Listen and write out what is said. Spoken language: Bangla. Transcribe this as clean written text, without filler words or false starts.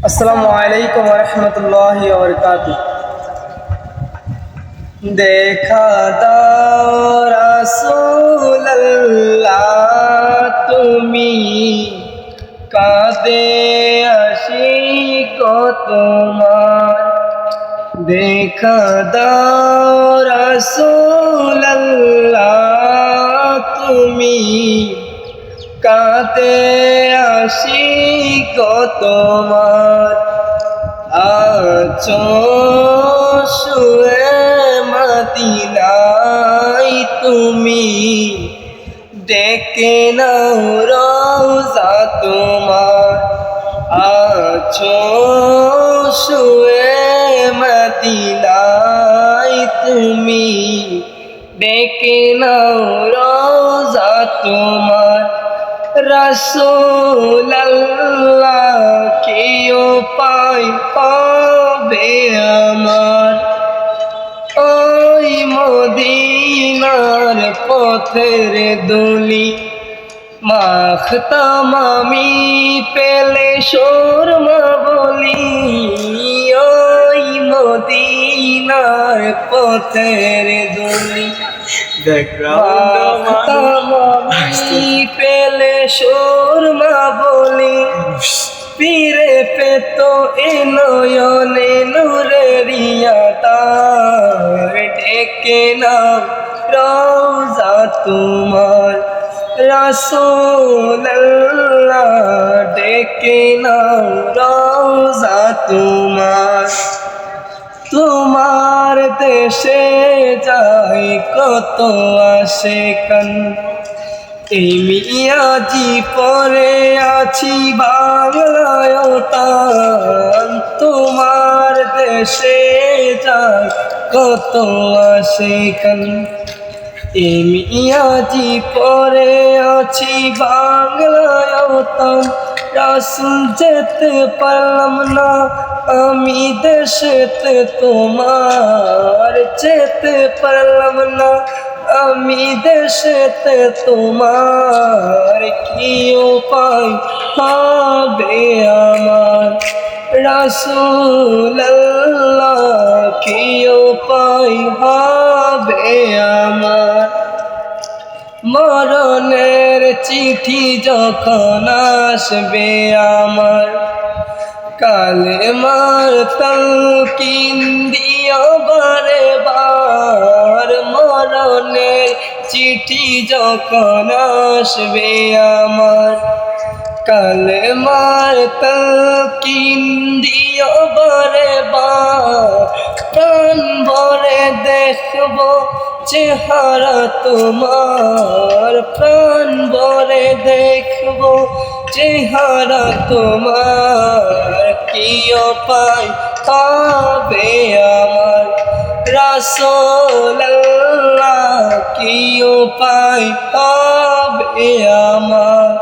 আসসালামু আলাইকুম ওয়া রাহমাতুল্লাহি ওয়া বারাকাতুহু। দেখা দাও রাসূলুল্লাহ, তুমি কাঁদে আশিক তোমার। দেখা দাও রাসূলুল্লাহ, তুমি কাঁদে আশিক তোমার। আছো শুয়ে মদিনায়, তুমি ডেকে নাও রওজা তোমার। আছো শুয়ে মদিনায়, তুমি ডেকে নাও রওজা তোমার। রাসূলুল্লাহ কি উপায় পাবে আমার, ওই মদিনার পথের ধুলি মাখতাম আমি পেলে সুরমা বলি। ওই মদিনার পথের ধুলি মাখতাম আমি পেলে সুরমা বলি। ফিরে পেত এ নয়নে নূরেরিয়া তার, ডেকে নাও রওজা তোমার। রাসূলুল্লাহ ডেকে নাও রওজা তোমার। তোমার দেশে যাই কত আশিকান, এই মিয়াজি পরে আছি বাংলায় টান। তোমার দেশে যাই কত আশিকান, এই মিয়াজি পরে আছি বাংলায় টান। রাসূল যেতে পারলাম না আমি দেশেতে তোমার, যেতে পারলাম না আমি দেশেতে তোমার। কি উপায় হবে আমার, রাসূলুল্লাহ কি উপায় হবে আমার। মরণের চিঠি যখন আসবে আমার, কালেমার তালকিন দিও বারে বার। মরণের চিঠি যখন আসবে আমার, কালেমার তালকিন দিও বারে বার। প্রাণ ভরে দেখব চেহারা তোমার, প্রাণ ভরে দেখব চেহারা তোমার। কি উপায় হবে আমার, রাসূলুল্লাহ কি উপায় হবে আমার।